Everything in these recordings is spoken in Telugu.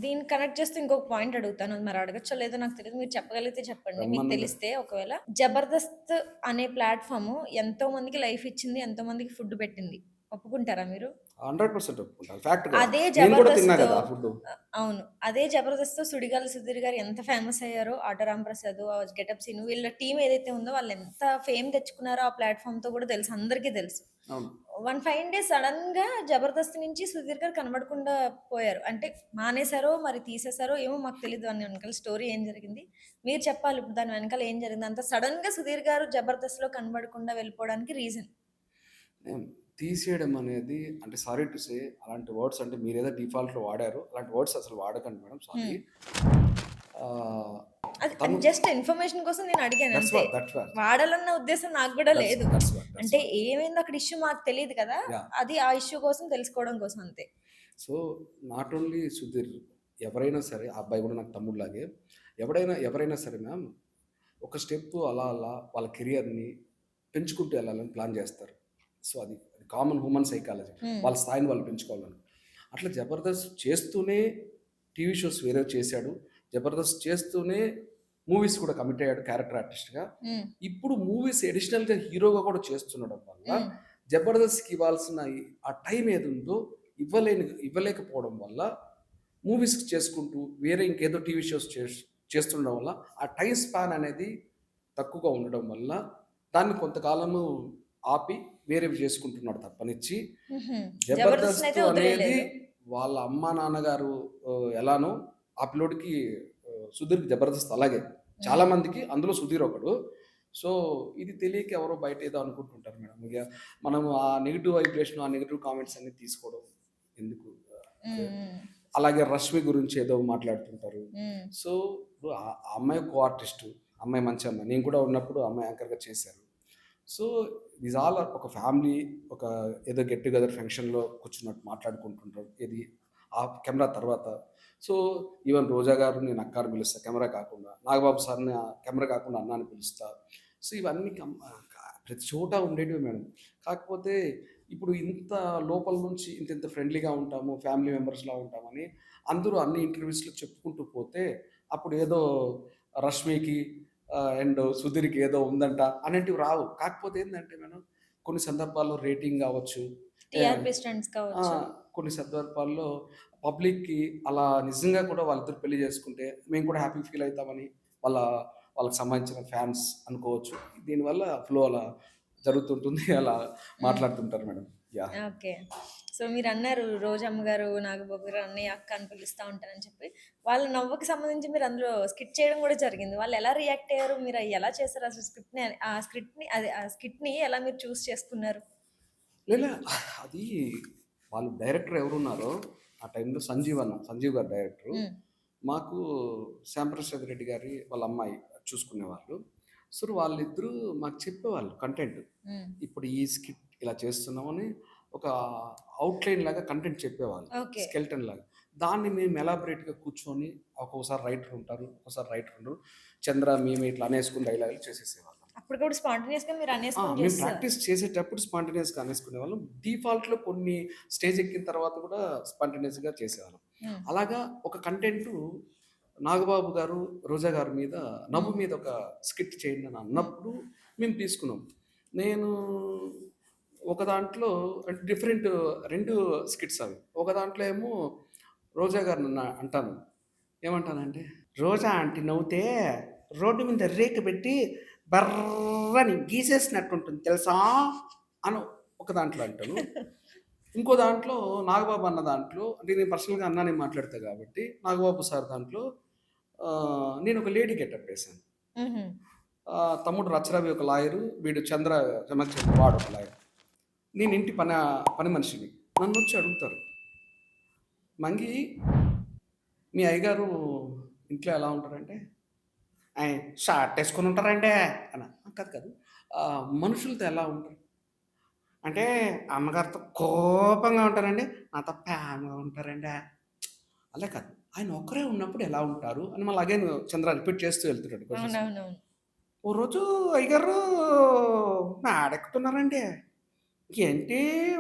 దీన్ని కనెక్ట్ చేస్తూ ఇంకొక పాయింట్ అడుగుతాను. మరి అడగచ్చో లేదో నాకు తెలీదు. మీరు చెప్పగలిగితే చెప్పండి. మీకు బ్రహ్మాండంగా తెలిస్తే ఒకవేళ 'జబర్దస్త్' అనే ప్లాట్‌ఫార్మ్ ఎంతో మందికి లైఫ్ ఇచ్చింది. ఎంతో మందికి ఫుడ్ పెట్టింది. ఒప్పుకుంటారా మీరు? 100% ఒప్పుకుంటాను. ఫ్యాక్ట్ కూడా. అదే నేను కూడా తిన్నా 'జబర్దస్త్‌తో' గదా! ఆ ఫుడ్డు. అవును. అదే 'జబర్దస్త్‌తో' సుడిగాలి సుధీర్ గారు ఎంత ఫేమస్ అయ్యారో, 'ఆట రాంప్రసాద్', గెటప్ సీను వీళ్ళ టీమ్ ఏదైతే ఉందో వాళ్ళు ఎంత ఫేమ్ తెచ్చుకున్నారో ఆ ప్లాట్‌ఫార్మ్‌తో కూడా తెలుసు. అందరికీ తెలుసు. అవును. వన్ ఫైన్ డే సడెన్‌గా 'జబర్దస్త్' నుంచి సుధీర్ గారు కనబడకుండా పోయారు. అంటే మానేసారో, మరి తీసేసారో ఏమో మాకు తెలీదు. దాని వెనకాల స్టోరీ ఏం జరిగింది? మీరు చెప్పాలి ఇప్పుడు దాని వెనకాల ఏం జరిగింది? అంత సడెన్‌గా సుధీర్ గారు 'జబర్దస్త్‌లో' కనబడకుండా వెళ్ళిపోవడానికి రీజన్. నేను తీసేయడం అనేది అంటే సారీ టు సే అలాంటి వర్డ్స్ అంటే మీరేదో డిఫాల్ట్‌లో వాడారు. అలాంటి వర్డ్స్ అసలు వాడకండి మేడం. సారీ. హ్మ్. ఆహ్, అది తను జస్ట్ ఇన్ఫర్మేషన్ కోసం నేను అడిగాను దట్స్ అంతే. వాట్ దట్స్ వాట్ వాడాలన్న ఉద్దేశ్యం నాకు గూడా దట్స్ లేదు. దట్స్ వాట్ దట్స్ అంటే వాట్. ఏమైందో అక్కడ ఇష్యూ మాకు తెలీదు కదా! యాహ్! అది ఆ ఇష్యూ కోసం తెలుసుకోవడం కోసం అంతే. సో, నాట్ ఓన్లీ సుధీర్ ఎవరైనా సరే ఆ అబ్బాయి కూడా నాకు తమ్ముడిలాగే. ఎవరైనా సరే మ్యామ్ ఒక స్టెప్ అలా అలా వాళ్ళ కెరియర్‌ని పెంచుకుంటూ ఎళ్ళాలని ప్లాన్ జేస్తారు. సో, అది కామన్ హ్యూమన్ సైకాలజీ. హ్మ్. వాళ్ళ స్థాయిని వాళ్ళు పెంచుకోవాలని. అట్లా 'జబర్దస్త్' చేస్తూనే టీవీ షోస్ వేరేవి చేశాడు. 'జబర్దస్త్' చేస్తూనే మూవీస్ కూడా కమిట్ అయ్యాడు క్యారెక్టర్ ఆర్టిస్ట్‌గా. హ్మ్. ఇప్పుడు మూవీస్ అడిషనల్‌గా హీరోగా కూడా చేస్తుండడం వల్ల హ్మ్. 'జబర్దస్త్‌కి' ఇవ్వాల్సిన ఆ టైం ఏదుందో ఇవ్వలేకపోవడం వల్ల మూవీస్‌కి చేసుకుంటూ వేరే ఇంకేదో టీవీ షోస్ చేస్తుండడం వల్ల ఆ టైమ్ స్పాన్ అనేది తక్కువగా ఉండడం వల్ల దాన్ని కొంతకాలము ఆపి వేరేవి చేసుకుంటున్నాడు తప్పనిచ్చి హుహు. 'జబర్దస్త్' 'జబర్దస్త్‌నయితే అనేది వదిలేయలేదు. వాళ్ళ అమ్మా నాన్నగారు ఎలానో ఆ పిల్లోడికి సుధీర్‌కి 'జబర్దస్త్' అలాగే. చాలా హ్మ్. మందికి అందులో సుధీర్ ఒకడు. సో, ఇది తెలియక ఎవరో బయట ఏదో అనుకుంటుంటారు మేడం. మనం ఆ నెగెటివ్ వైబ్రేషన్, ఆ నెగెటివ్ కామెంట్స్ అన్నీ తీసుకోవడం ఎందుకు? అదే. హ్మ్. హ్మ్. అలాగే 'రష్మి' గురించి ఏదో మాట్లాడుతుంటారు. హ్మ్. సో, ఇప్పుడు ఆ అమ్మాయి కో ఆర్టిస్టు. అమ్మాయి మంచి అమ్మాయి. నేను కూడా ఉన్నప్పుడు ఆ అమ్మాయి యాంకర్‌గా చేశారు. సో, దీస్ ఆల్ ఒక ఫ్యామిలీ ఒక ఏదో గెట్ టుగెదర్ ఫంక్షన్‌లో కూర్చున్నట్టు మాట్లాడుకుంటుంటారు. ఏది ఆ కెమెరా తర్వాత. సో, ఈవెన్ రోజా గారు నేను అక్క అని పిలుస్తా కెమెరా కాకుండా. నాగబాబు సార్‌ని కెమెరా కాకుండా అన్న అని పిలుస్తా. సో, ఇవన్నీ ప్రతి చోట ఉండేటివే మేడం. కాకపోతే ఇప్పుడు ఇంత లోపల నుంచి ఇంత ఫ్రెండ్లీగా ఉంటాము, ఫ్యామిలీ మెంబర్స్‌లా ఉంటామని అందరూ అన్ని ఇంటర్వ్యూస్‌లో చెప్పుకుంటూ పోతే అప్పుడు ఏదో రష్మికి అండ్ సుధీర్‌కి ఏదో ఉందంట అనేటివి రావు. కాకపోతే ఏందంటే మేడం కొన్ని సందర్భాల్లో రేటింగ్ గావచ్చు. ఆహ్, టీఆర్‌పీ స్టంట్స్ ఆ! కావచ్చు. కొన్ని సందర్భాల్లో పబ్లిక్‌కి అలా నిజంగా కూడా వాళ్ళిద్దరు పెళ్లి చేసుకుంటే మేము కూడా హ్యాపీ ఫీల్ అయితామని వాళ్ళ వాళ్ళకి సంబంధించిన ఫ్యాన్స్ అనుకోవచ్చు. దీనివల్ల ఫ్లో అలా జరుగుతుంటుంది. అలా హ్మ్. మాట్లాడుతుంటారు మేడం. యాహ్! ఓకే. సో, మీరన్నారు రోజమ్మ గారు, నాగబాబు గారు అన్నయ్య, అక్క అని పిలుస్తా ఉంటారని చెప్పి. వాళ్ళ నవ్వుకి సంబంధించి మీరు అందులో స్కిట్ చేయడం గూడా జరిగింది. వాళ్ళెలా రియాక్ట్ అయ్యారు? మీరు ఎలా చేశారు అసలు ఆ స్కిట్‌ని ఎలా మీరు చేసుకున్నారు? లే అది వాళ్ళు డైరెక్టర్ ఎవరున్నారో ఆ టైంలో సంజీవ్ గారు డైరెక్టరు. హ్మ్. మాకు శ్యాంప్రసాద్ రెడ్డి గారి వాళ్ళ అమ్మాయి చూసుకునేవాళ్ళు. సో, వాళ్ళిద్దరూ మాకు చెప్పేవాళ్ళు కంటెంట్. హ్మ్. ఇప్పుడు ఈ స్కిట్ ఇలా చేస్తున్నామని ఒక అవుట్‌లైన్ లాగా కంటెంట్ చెప్పేవాళ్ళు. ఓకే. స్కెల్టన్ లాగా. దాన్ని మేము ఎలాబొరేట్‌గా కూర్చొని ఒక్కొక్కసారి రైటర్ ఉంటారు. ఒక్కోసారి రైటర్ ఉండరు. చంద్ర మేమే ఇట్లా అనేసుకొని డైలాగులు చేసేసేవాళ్ళం. అప్పుడు కూడా స్పాంటేనియస్‌గా మీరు అనేసుకొని మేము చేసేసారు. ప్రాక్టీస్ చేసేటప్పుడు స్పాంటేనియస్‌గా అనేసుకునేవాళ్ళం. డిఫాల్ట్‌లో కొన్ని స్టేజ్ ఎక్కిన తర్వాత కూడా స్పాంటేనియస్‌గా చేసేవాళ్ళం. హ్మ్. అలాగా ఒక కంటెంటు నాగబాబు గారు, రోజా గారి మీద హ్మ్. 'నవ్వు' మీద ఒక స్కిట్ చేయండి అని హ్మ్. అన్నప్పుడు మేము తీసుకున్నాం. నేను ఒక దాంట్లో అంటే డిఫరెంట్ 2 స్కిట్స్ అవి. ఒక దాంట్లో ఏమో రోజా గారిని అంటాను. ఏమంటానంటే, "రోజా ఆంటీ నవ్వుతే రోడ్డు మీద రేకు పెట్టి బర్రని గీసేసినట్టుంటుంది తెలుసా?" అని ఒక దాంట్లో అంటాను. ఇంకో దాంట్లో నాగబాబు అన్న దాంట్లో అంటే నేను పర్సనల్‌గా అన్నానే మాట్లాడతా కాబట్టి, నాగబాబు సార్ దాంట్లో నేను ఒక లేడీ గెటప్ ఏసాను. హుహు. తమ్ముడు రచ్చరవి ఒక లాయరు, వీడు చంద్ర వాడొక లాయర్. నేను ఇంటి పని మనిషిని. నన్నొచ్చి అడుగుతారు. "మంగి మీ అయ్యగారు ఇంట్లో ఎలా ఉంటారంటే?" షార్ట్ ఏసుకొని ఉంటారండి అన్నా. కాదు కాదు. మనుషులతో ఎలా ఉంటారు? అంటే అమ్మగారితో కోపంగా ఉంటారండి. నాతో ప్రేమగా ఉంటారండి. అలా కాదు. ఆయన ఒక్కరే ఉన్నప్పుడు ఎలా ఉంటారు? అని మళ్ళీ అగైన్ చంద్ర రిపీట్ చేస్తూ వెళ్తుంటాడు క్వెషన్స్. అవునవునవును. ఓ రోజు అయ్యగారు మేడెక్కుతున్నారండి. ఏంటి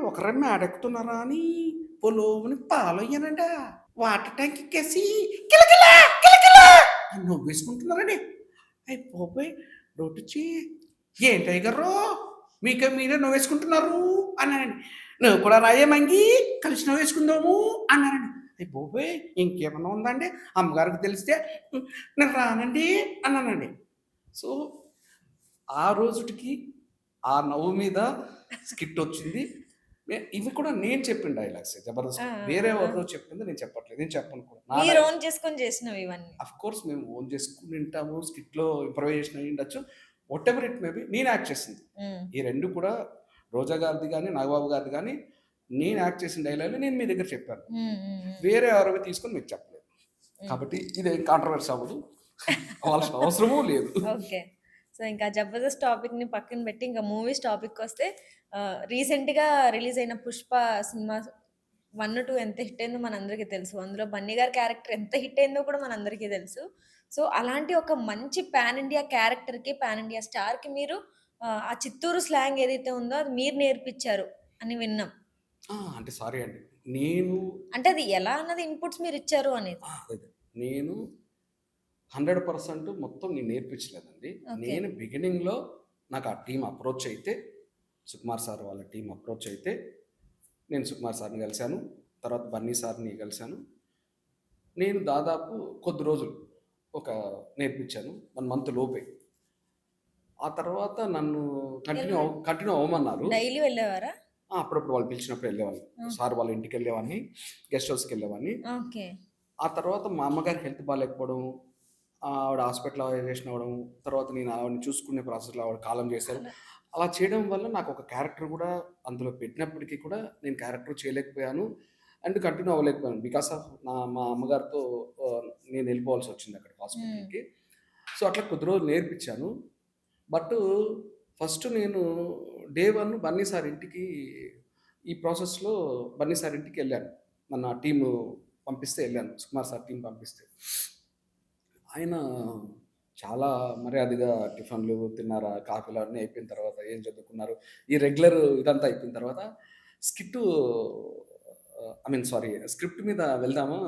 ఒకరే మేడెక్కుతున్నారా అని పొలోమని ఫాలో అయ్యానండి. వాటర్ ట్యాంక్ ఎక్కేసి కిలకిలా కిలకిలా అని నవ్వేసుకుంటున్నారండి. అయి బాబోయ్! రోటొచ్చి "ఏం టైగరు మీరే నవ్వేసుకుంటున్నారు" అన్నారండి. "నువ్వు కూడా రాయే మంగి కలిసి నవ్వేసుకుందాము" అన్నారండి. అయ్య బాబోయ్! ఇంకేమన్నా ఉందండి? అమ్మగారికి తెలిస్తే "నేను రానండి" అన్నానండి. సో, ఆ రోజుటికి ఆ నవ్వు మీద స్కిట్టొచ్చింది. ఇవి కూడా నేను చెప్పిన డైలాగ్సే ఆ! 'జబర్దస్త్'. వేరే ఆ! ఆ! ఎవరినో చెప్పింది నేను చెప్పట్లేదు. నేను చెప్పను కూడా. నా మీరు డైలాగ్ ఓన్ చేసుకొని చేసినవి ఇవన్నీ. అఫ్‌కోర్స్ మేము ఓన్ చేసుకొని వింటాము. స్కిట్‌లో ఇంప్రవైజేషన్ అయ్యుండొచ్చు. వాటెవర్ ఇట్ మే బి నేను యాక్ట్ చేసింది. హ్మ్. ఈ 2 కూడా రోజా గారిది గాని, నాగబాబు గారిది గాని నేను యాక్ట్ చేసిన డైలాగులు నేను మీ దగ్గర చెప్పాను. హ్మ్. హ్మ్. హ్మ్. వేరే ఎవరివి తీసుకొని మీకు చెప్పలేదు. హ్మ్. కాబట్టి ఇదేం కాంట్రోవర్సీ అవ్వదు. అవ్వాల్సిన అవసరమూ లేదు. ఓకే. సో, ఇంకా 'జబర్దస్త్' టాపిక్‌ని పక్కన పెట్టి ఇంకా మూవీస్ టాపిక్‌కొస్తే రీసెంట్‌గా రిలీజ్ అయిన 'పుష్ప' సినిమా 1, 2 ఎంత హిట్ అయిందో మనందరికీ తెలుసు. అందులో బన్నీ గారి క్యారెక్టర్ ఎంత హిట్ అయిందో కూడా మనందరికీ తెలుసు. సో, అలాంటి ఒక మంచి పాన్ ఇండియా క్యారెక్టర్‌కి, పాన్ ఇండియా స్టార్‌కి మీరు ఆ చిత్తూరు స్లాంగ్ ఏదైతే ఉందో అది మీరు నేర్పించారు అని విన్నాం. అంటే సారీ అండి. నేను అంటే అది ఎలా అన్నది ఇన్‌పుట్స్ మీరిచ్చారు అనేది. అదే. నేను 100% మొత్తం నేను నేర్పించలేదండి. ఓకే. నేను బిగినింగ్‌లో నాకు ఆ టీమ్ అప్రోచ్ అయితే, సుకుమార్ సార్ వాళ్ళ టీమ్ అప్రోచ్ అయితే, నేను సుకుమార్ సార్‌ని కలిసాను. తర్వాత బన్నీ సార్‌ని కలిసాను. నేను దాదాపు కొద్ది రోజులు ఒక నేర్పించాను. 1 మంత్ లోపే. ఆ తర్వాత నన్ను ఎలా కంటిన్యూ అవ్వమన్నారు. డైలీ వెళ్ళేవారా? అప్పుడప్పుడు వాళ్ళు పిలిచినప్పుడు వెళ్ళేవాడిని. ఆ! సార్ వాళ్ళ ఇంటికెళ్ళేవాడిని. గెస్ట్ హౌస్‌కెళ్ళేవాడిని. ఓకే. ఆ తర్వాత మా అమ్మగారికి హెల్త్ బాలేకపోవడం, ఆవిడ హాస్పిటలైజేషన్ అవ్వడం, తర్వాత నేను ఆవిడని చూసుకునే ప్రాసెస్‌లో ఆవిడ కాలం చేశారు. అలా అలా చేయడం వల్ల నాకు ఒక క్యారెక్టర్ గూడా అందులో పెట్టినప్పటికీ కూడా నేను క్యారెక్టర్ చేయలేకపోయాను. అండ్ కంటిన్యూ అవ్వలేకపోయాను. బికాస్ ఆఫ్ మా అమ్మగారితో నేను ఎళ్ళిపోవాల్సొచ్చింది అక్కడికి హ్మ్. హాస్పిటల్‌కి. సో, అట్లా కొద్ది రోజులు నేర్పించాను. బట్ ఫస్ట్ నేను డే 1 బన్నీ సార్ ఇంటికి ఈ ప్రాసెస్‌లో బన్నీ సార్ ఇంటికెళ్ళాను. మన టీము పంపిస్తే ఎళ్ళాను. సుకుమార్ సార్ టీమ్ పంపిస్తే. ఆయన చాలా మర్యాదగా టిఫిన్‌లు తిన్నారా? కాఫీలు అన్నీ అయిపోయిన తర్వాత ఏం చదువుకున్నారు? ఈ రెగ్యులర్ ఇదంతా అయిపోయిన తర్వాత skit I mean sorry script మీద వెళ్దామా?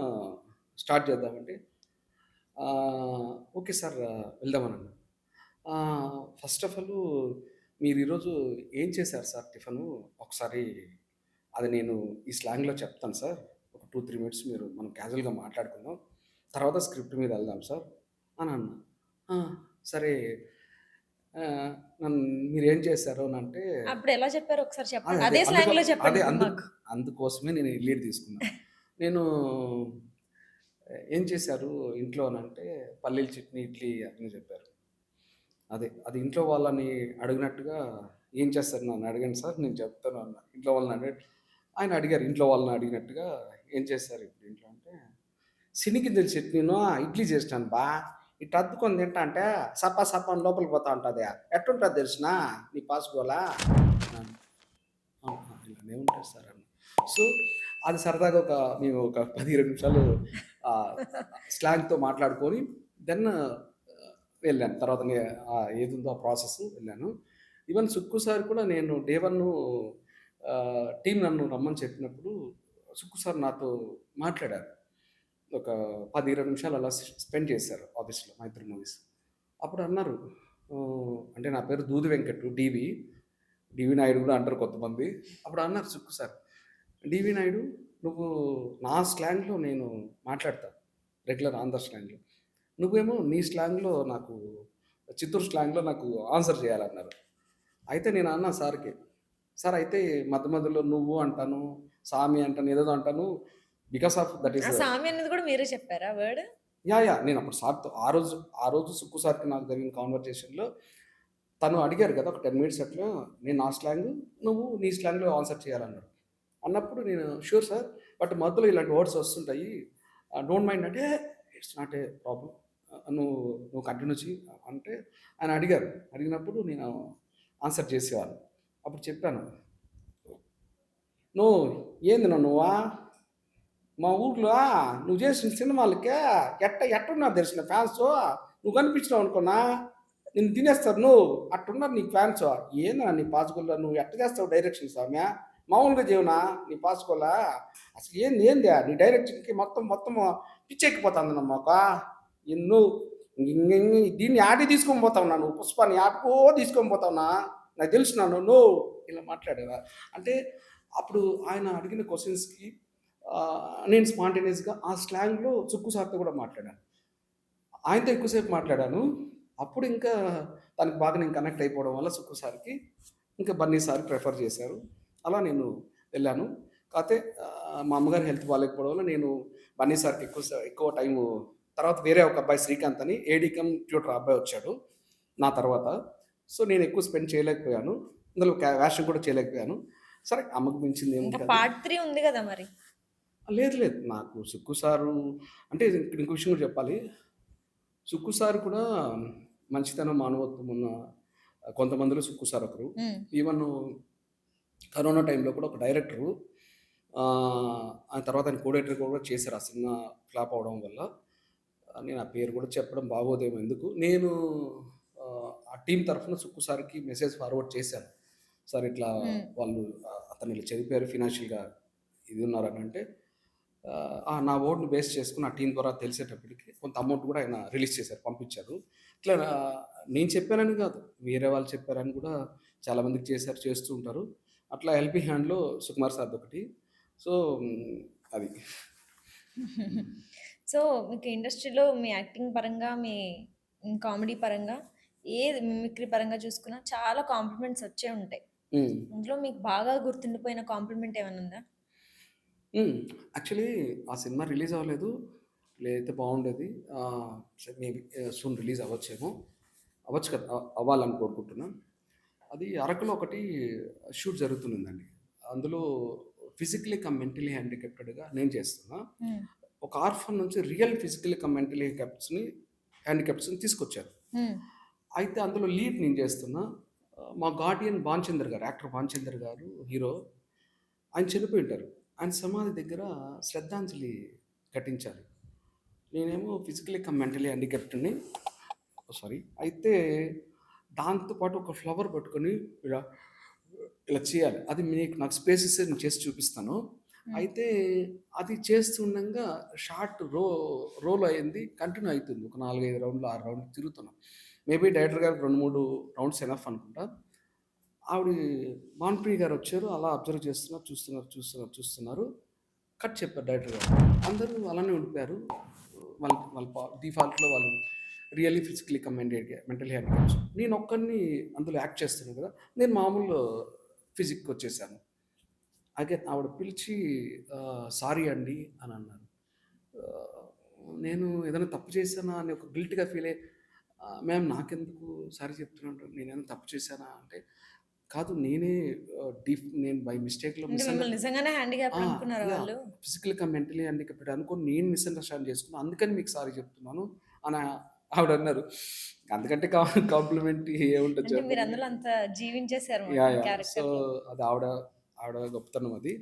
స్టార్ట్ చేద్దామంటే ఓకే సార్ వెళ్దామనన్నా. ఫస్ట్ ఆఫ్ ఆల్ మీరు ఈరోజు ఏం చేశారు సార్ టిఫిను? ఒకసారి అది నేను ఈ స్లాంగ్‌లో చెప్తాను సార్. ఒక 2, 3 మినిట్స్ మనం క్యాజువల్‌గా మాట్లాడుకుందాం. తర్వాత స్క్రిప్ట్ మీద ఎళ్దాం సార్ అనన్నా. ఆ! సరే నన్ను మీరేం చేశారు అనంటే అప్పుడెలా చెప్పారో ఒకసారి అదే. చెప్పండి. అదే. అదే స్లాంగ్‌లో చెప్పండి అదే ఇప్పుడు మాకు. అందుకోసమే నేను ఈ లీడ్ తీసుకున్నాను. నేను ఏం చేశారు ఇంట్లో అనంటే పల్లీల చట్నీ, ఇడ్లీ అని చెప్పారు. అది ఇంట్లో వాళ్ళని అడిగినట్టుగా ఏం చేస్తారు నన్ను అడగండి సార్ నేను చెప్తాను అన్నా. ఇంట్లో వాళ్ళని ఆయన అడిగారు ఇంట్లో వాళ్ళని అడిగినట్టుగా ఏం చేశారు ఇప్పుడు ఇంట్లో అంటే, శనిగింజల చట్నీను, ఇడ్లీ చేసినాను బా. ఇట్ట అద్దుకొని తింటాంటే సప్ప సప్ప అని లోపలికి పోతా ఉంటది. ఎట్టుంటది తెలిసునా నీ పాసుకోలా అన్నాను. ఆహా! ఇలానే ఉంటది సార్ అన్నా. సో, అది సరదాగా మేము ఒక 10, 20 నిమిషాలు ఆహ్, స్లాంగ్‌తో మాట్లాడుకొని దెన్ వెళ్ళాను. తర్వాత ఏదుందో ఆ ప్రాసెస్ వెళ్ళాను. ఈవెన్ సుక్కు సార్ కూడా నేను డే 1 టీమ్ నన్ను రమ్మని చెప్పినప్పుడు సుక్కు సార్ నాతో మాట్లాడారు. ఒక 10, 20 నిమిషాలు అలా స్పెండ్ చేశారు ఆఫీస్‌లో మా ఇద్దరి మూవీస్. అప్పుడు అన్నారు అంటే నా పేరు దూది వెంకట్ డీవీ. డీవీ నాయుడు గూడా అంటారు కొంతమంది. అప్పుడు అన్నారు సుక్కు సార్, "డీవీ నాయుడు నువ్వు నా స్లాంగ్‌లో నేను మాట్లాడతా. రెగ్యులర్ ఆంధ్ర స్లాంగ్‌లో. నువ్వేమో నీ స్లాంగ్‌లో నాకు చిత్తూరు స్లాంగ్‌లో నాకు ఆన్సర్ చేయాలన్నారు." అయితే నేను అన్నా సార్‌కి, "సార్ అయితే మధ్య మధ్యలో నువ్వు అంటాను, సామి అంటాను, ఏదేదో అంటాను. బికాస్ ఆఫ్ దట్ ఆ ఈస్" సామి అనేది కూడా మీరే చెప్పారా వర్డ్? యాహ్! నేనప్పుడు సార్‌తో ఆ రోజు సుక్కు సార్‌కి నాకు జరిగిన కన్వర్జేషన్‌లో తను అడిగారు కదా! ఒక 10 మినిట్స్ అట్లా నేను నా స్లాంగ్, నువ్వు నీ స్లాంగ్‌లో ఆన్సర్ చేయాలన్నారు. అన్నప్పుడు నేను షూర్ సార్. బట్ మధ్యలో ఇలాంటి వర్డ్స్ వస్తుంటాయి. డోంట్ మైండ్ అంటే ఇట్స్ నాట్ ఏ ప్రాబ్లమ్. నువ్వు నువ్వు కంటిన్యూ చెయ్యి అంటే ఆయన అడిగారు. అడిగినప్పుడు నేను ఆన్సర్ చేసేవాడిని. అప్పుడు చెప్పాను. "నువ్వు ఏంది నువ్వా? మా ఊర్లో నువ్వు చేసిన సినిమాలకే ఎట్టున్నారు తెలిసిన ఫ్యాన్సు. నువ్వు కనిపించినావనుకోనా నిన్ను తినేస్తారు అట్టున్నారు నీకు ఫ్యాన్స్. ఏందిరా నీ పాచికల్లో నువ్వు ఎట్ట చేస్తావు డైరెక్షన్ స్వామి? మామూలుగా జీవనా నీ పాసుకోలా అసలు ఏంది ఏంది నీ డైరెక్షన్కి మొత్తం పిచ్చెక్కిపోతుంది ఒక ఎన్నో దీన్ని ఆడి తీసుకొని పోతావు నువ్వు పుష్పాన్ని ఆటకో తీసుకొని పోతావునా నాకు తెలుసు నన్ను ఇలా మాట్లాడేవా అంటే అప్పుడు ఆయన అడిగిన క్వశ్చన్స్కి నేను స్పాంటేనియస్గా ఆ స్లాంగ్లో సుక్కు సార్తో కూడా మాట్లాడాను. ఆయనతో ఎక్కువసేపు మాట్లాడాను. అప్పుడు ఇంకా తనకి బాగా నేను కనెక్ట్ అయిపోవడం వల్ల సుక్కు సార్‌కి ఇంకా బన్నీ సార్ ప్రిఫర్ చేశారు. అలా నేను వెళ్ళాను. కాతే మా అమ్మగారి హెల్త్ బాలేకపోవడం వల్ల నేను బన్నీ సార్‌కి ఎక్కువ టైము తర్వాత వేరే ఒక అబ్బాయి శ్రీకాంత్ అని ఏడీ కమ్ ట్యూటర్ అబ్బాయి వచ్చాడు నా తర్వాత. సో, నేను ఎక్కువ స్పెండ్ చేయలేకపోయాను. అందులో వేషం కూడా చేయలేకపోయాను. సరే అమ్మకు మించింది ఇంకా ఏముంటది. పార్ట్ 3 ఉంది గదా మరి. లేదు. నాకు సుక్కు సారు అంటే ఇక్కడ ఇంకో విషయం కూడా చెప్పాలి. సుక్కు సార్ కూడా మంచితనం, మానవత్వం ఉన్న కొంతమందిలో సుక్కు సార్ ఒకరు. హ్మ్. ఈవెన్ కరోనా టైంలో కూడా ఒక డైరెక్టరు ఆయన తర్వాత ఆయన కో డైరెక్టర్ కూడా చేశారు. ఆ సినిమా ఫ్లాప్ అవ్వడం వల్ల. నేను ఆ పేరు కూడా చెప్పడం బాగోదేమో ఎందుకు. నేను ఆ టీమ్ తరఫున సుక్కు సార్‌కి మెసేజ్ ఫార్వర్డ్ చేశాను. సార్ ఇట్లా హ్మ్. వాళ్ళు అతను ఇలా చనిపోయారు ఫినాన్షియల్‌గా ఇది ఉన్నారని అంటే నా ఓట్‌ని బేస్ చేసుకొని ఆ టీమ్ ద్వారా తెలిసేటప్పటికి కొంత అమౌంట్ కూడా ఆయన రిలీజ్ చేశారు, పంపించారు. ఇట్లా నేను చెప్పానని కాదు, వేరే వాళ్ళు చెప్పారని కూడా చాలామందికి చేశారు, చేస్తూ ఉంటారు. అట్లా హెల్పింగ్ హ్యాండ్‌లో సుకుమార్ సార్‌దొకటి. సో, అది. సో, మీకు ఇండస్ట్రీలో మీ యాక్టింగ్ పరంగా, మీ కామెడీ పరంగా, ఏది మిమిక్రీ పరంగా చూసుకున్నా చాలా కాంప్లిమెంట్స్ వచ్చే ఉంటాయి. హ్మ్. అందులో మీకు బాగా గుర్తుండిపోయిన కాంప్లిమెంట్ ఏమన్నా ఉందా? హ్మ్. యాక్చువల్లీ ఆ సినిమా రిలీజ్ అవ్వలేదు. లేతే బావుండేది. మేబీ సూన్ రిలీజ్ అవ్వచ్చేమో. అవ్వచ్చు కదా! అవ్వాలని కోరుకుంటున్నా. అది అరకులో ఒకటి షూట్ జరుగుతుందండి. అందులో ఫిజికల్లీ కమ్ మెంటల్లీ హ్యాండిక్యాప్టెడ్‌గా నేను చేస్తున్నా. హ్మ్. ఒక ఆర్ఫన్ నుంచి రియల్ ఫిజికల్లీ కమ్ మెంటల్లీ హ్యాండిక్యాప్స్‌ని తీసుకొచ్చారు. హ్మ్. అయితే అందులో లీడ్ నేను చేస్తున్నా. మా గార్డియన్ భానుచందర్ గారు, యాక్టర్ భానుచందర్ గారు హీరో. ఆయన చనిపోయి ఉంటారు. ఆయన సమాధి దగ్గర శ్రద్ధాంజలి ఘటించాలి. నేనేమో ఫిజికల్లీ కమ్ మెంటల్లీ హ్యాండిక్యాప్డ్‌ని. సారీ. అయితే దాంతో పాటు ఒక ఫ్లవర్ పట్టుకొని ఇలా ఇలా చేయాలి. అది నాకు స్పేస్ ఇస్తే నేను చేసి చూపిస్తాను. హ్మ్. అయితే అది చేస్తుండంగా షార్ట్ రోల్ అయింది. కంటిన్యూ అయితుంది. ఒక 4, 5 రౌండ్లు, 6 రౌండ్లు తిరుగుతున్నాం. మేబీ డైరెక్టర్ గారికి 2, 3 రౌండ్స్ ఎనఫ్ అనుకుంటా. ఆవిడ భానుప్రియ గారు వచ్చారు. అలా అబ్జర్వ్ చూస్తున్నారు. కట్ చెప్పారు డైరెక్టర్ గారు. అందరూ అలానే ఉండిపోయారు. వాళ్ళ వాళ్ళ డిఫాల్ట్‌లో వాళ్ళు really physically cum mentally handicaps. నేనొక్కడిని అందులో యాక్ట్ చేస్తున్నాను కదా! నేను మామూలు ఫిజిక్‌కొచ్చేసాను. అగైన్ ఆవిడ పిలిచి సారీ అండి అని అన్నారు. ఆహ్, నేను ఏదైనా తప్పు చేశానా అని ఒక గిల్ట్‌గా ఫీల్ అయ్యి మ్యామ్ నాకెందుకు సారీ చెప్తున్నారు? నేనేమైనా తప్పు చేశానా? అంటే కాదు నేనే నేను బై మిస్టేక్‌లో అంటే మిమ్మల్ని నిజంగానే హ్యాండిక్యాప్డ్ ఆ! అనుకున్నారా యాహ్! వాళ్ళు? ఫిజికల్లీ కమ్ మెంటల్లీ హ్యాండిక్యాప్డ్ అనుకోని నేను మిస్‌అండర్‌స్టాండ్ చేసుకున్నా. అందుకని మీకు సారీ చెప్తున్నాను అని ఆవిడన్నారు. అంతకంటే కాంప్లిమెంట్ ఏముంటది అంటే మీరు చెప్పండి. అందులో అంత జీవించేసారన్నమాట మీ యాహ్! సో, క్యారెక్టర్‌లో. అది ఆవిడ గొప్పతనం అది.